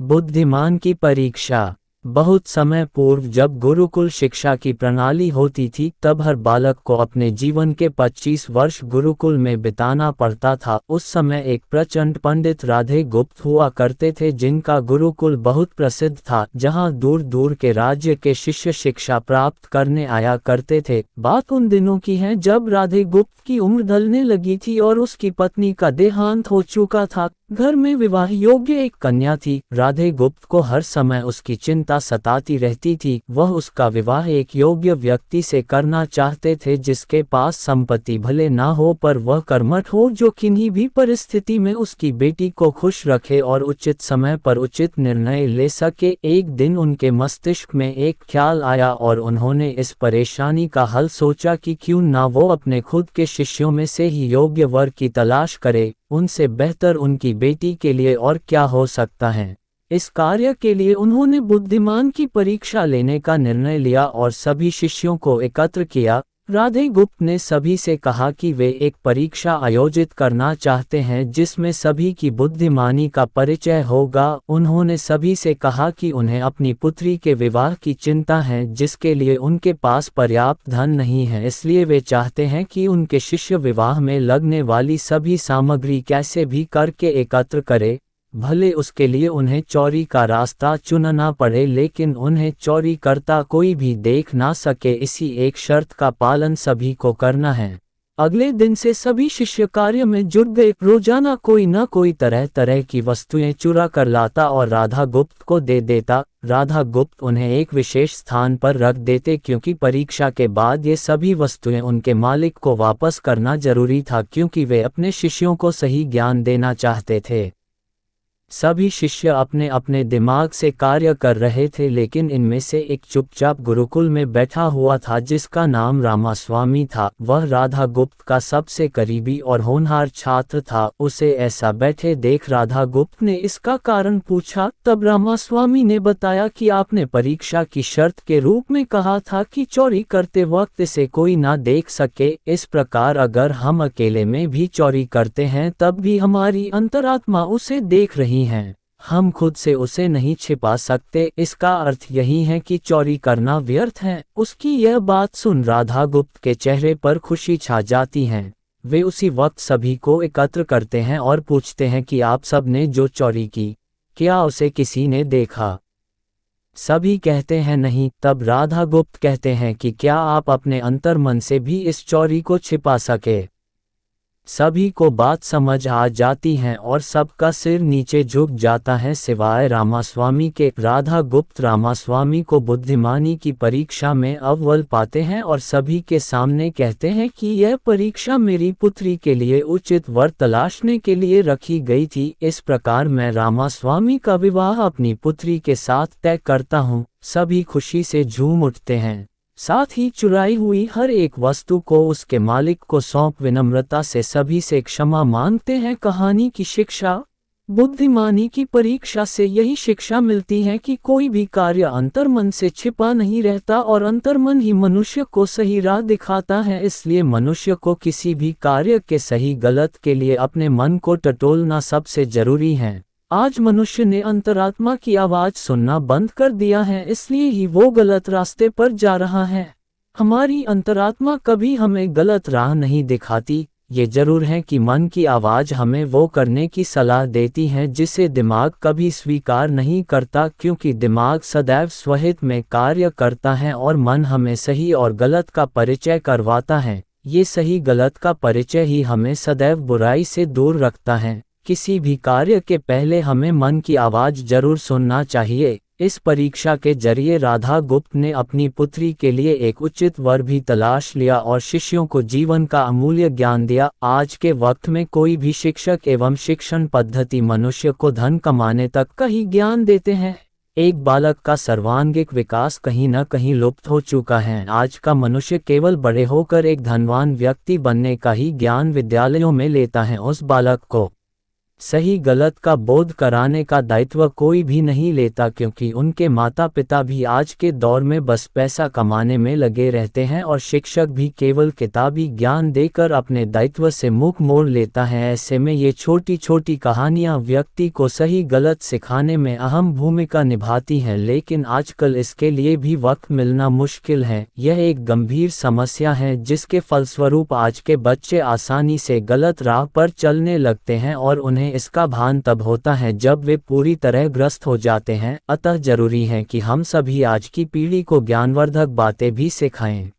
बुद्धिमान की परीक्षा। बहुत समय पूर्व जब गुरुकुल शिक्षा की प्रणाली होती थी तब हर बालक को अपने जीवन के 25 वर्ष गुरुकुल में बिताना पड़ता था। उस समय एक प्रचंड पंडित राधे गुप्त हुआ करते थे जिनका गुरुकुल बहुत प्रसिद्ध था, जहां दूर दूर के राज्य के शिष्य शिक्षा प्राप्त करने आया करते थे। बात उन दिनों की है जब राधे गुप्त की उम्र ढलने लगी थी और उसकी पत्नी का देहांत हो चुका था। घर में विवाह योग्य एक कन्या थी। राधे गुप्त को हर समय उसकी चिंता सताती रहती थी। वह उसका विवाह एक योग्य व्यक्ति से करना चाहते थे जिसके पास संपत्ति भले ना हो पर वह कर्मठ हो, जो किन्हीं भी परिस्थिति में उसकी बेटी को खुश रखे और उचित समय पर उचित निर्णय ले सके। एक दिन उनके मस्तिष्क में एक ख्याल आया और उन्होंने इस परेशानी का हल सोचा कि क्यों ना वो अपने खुद के शिष्यों में से ही योग्य वर की तलाश करे। उनसे बेहतर उनकी बेटी के लिए और क्या हो सकता है। इस कार्य के लिए उन्होंने बुद्धिमान की परीक्षा लेने का निर्णय लिया और सभी शिष्यों को एकत्र किया। राधे गुप्त ने सभी से कहा कि वे एक परीक्षा आयोजित करना चाहते हैं जिसमें सभी की बुद्धिमानी का परिचय होगा। उन्होंने सभी से कहा कि उन्हें अपनी पुत्री के विवाह की चिंता है जिसके लिए उनके पास पर्याप्त धन नहीं है, इसलिए वे चाहते हैं कि उनके शिष्य विवाह में लगने वाली सभी सामग्री कैसे भी करके एकत्र करे। भले उसके लिए उन्हें चोरी का रास्ता चुनना पड़े, लेकिन उन्हें चोरी करता कोई भी देख ना सके। इसी एक शर्त का पालन सभी को करना है। अगले दिन से सभी शिष्य कार्य में जुट गए। रोजाना कोई न कोई तरह तरह की वस्तुएं चुरा कर लाता और राधा गुप्त को दे देता। राधा गुप्त उन्हें एक विशेष स्थान पर रख देते क्योंकि परीक्षा के बाद ये सभी वस्तुएं उनके मालिक को वापस करना जरूरी था, क्योंकि वे अपने शिष्यों को सही ज्ञान देना चाहते थे। सभी शिष्य अपने अपने दिमाग से कार्य कर रहे थे, लेकिन इनमें से एक चुपचाप गुरुकुल में बैठा हुआ था जिसका नाम रामास्वामी था। वह राधा गुप्त का सबसे करीबी और होनहार छात्र था। उसे ऐसा बैठे देख राधा गुप्त ने इसका कारण पूछा। तब रामास्वामी ने बताया कि आपने परीक्षा की शर्त के रूप में कहा था कि चोरी करते वक्त इसे कोई ना देख सके। इस प्रकार अगर हम अकेले में भी चोरी करते हैं तब भी हमारी अंतरात्मा उसे देख रही हैं। हम खुद से उसे नहीं छिपा सकते। इसका अर्थ यही है कि चोरी करना व्यर्थ है। उसकी यह बात सुन राधा गुप्त के चेहरे पर खुशी छा जाती है। वे उसी वक्त सभी को एकत्र करते हैं और पूछते हैं कि आप सब ने जो चोरी की, क्या उसे किसी ने देखा? सभी कहते हैं नहीं। तब राधा गुप्त कहते हैं कि क्या आप अपने अंतर्मन से भी इस चोरी को छिपा सके? सभी को बात समझ आ जाती है और सबका सिर नीचे झुक जाता है सिवाय रामास्वामी के। राधा गुप्त रामास्वामी को बुद्धिमानी की परीक्षा में अव्वल पाते हैं और सभी के सामने कहते हैं कि यह परीक्षा मेरी पुत्री के लिए उचित वर तलाशने के लिए रखी गई थी। इस प्रकार मैं रामास्वामी का विवाह अपनी पुत्री के साथ तय करता हूँ। सभी खुशी से झूम उठते हैं। साथ ही चुराई हुई हर एक वस्तु को उसके मालिक को सौंप विनम्रता से सभी से क्षमा मांगते हैं। कहानी की शिक्षा। बुद्धिमानी की परीक्षा से यही शिक्षा मिलती है कि कोई भी कार्य अंतर्मन से छिपा नहीं रहता और अंतर्मन ही मनुष्य को सही राह दिखाता है। इसलिए मनुष्य को किसी भी कार्य के सही गलत के लिए अपने मन को टटोलना सबसे जरूरी है। आज मनुष्य ने अंतरात्मा की आवाज सुनना बंद कर दिया है, इसलिए ही वो गलत रास्ते पर जा रहा है। हमारी अंतरात्मा कभी हमें गलत राह नहीं दिखाती। ये जरूर है कि मन की आवाज हमें वो करने की सलाह देती है जिसे दिमाग कभी स्वीकार नहीं करता, क्योंकि दिमाग सदैव स्वहित में कार्य करता है और मन हमें सही और गलत का परिचय करवाता है। ये सही गलत का परिचय ही हमें सदैव बुराई से दूर रखता है। किसी भी कार्य के पहले हमें मन की आवाज जरूर सुनना चाहिए। इस परीक्षा के जरिए राधा गुप्त ने अपनी पुत्री के लिए एक उचित वर भी तलाश लिया और शिष्यों को जीवन का अमूल्य ज्ञान दिया। आज के वक्त में कोई भी शिक्षक एवं शिक्षण पद्धति मनुष्य को धन कमाने तक का ही ज्ञान देते हैं। एक बालक का सर्वांगीण विकास कहीं न कहीं लुप्त हो चुका है। आज का मनुष्य केवल बड़े होकर एक धनवान व्यक्ति बनने का ही ज्ञान विद्यालयों में लेता है। उस बालक को सही गलत का बोध कराने का दायित्व कोई भी नहीं लेता, क्योंकि उनके माता पिता भी आज के दौर में बस पैसा कमाने में लगे रहते हैं और शिक्षक भी केवल किताबी ज्ञान देकर अपने दायित्व से मुख मोड़ लेता है। ऐसे में ये छोटी छोटी कहानियाँ व्यक्ति को सही गलत सिखाने में अहम भूमिका निभाती हैं, लेकिन आजकल इसके लिए भी वक्त मिलना मुश्किल है। यह एक गंभीर समस्या है जिसके फलस्वरूप आज के बच्चे आसानी से गलत राह पर चलने लगते हैं और उन्हें इसका भान तब होता है जब वे पूरी तरह ग्रस्त हो जाते हैं। अतः जरूरी है कि हम सभी आज की पीढ़ी को ज्ञानवर्धक बातें भी सिखाएं।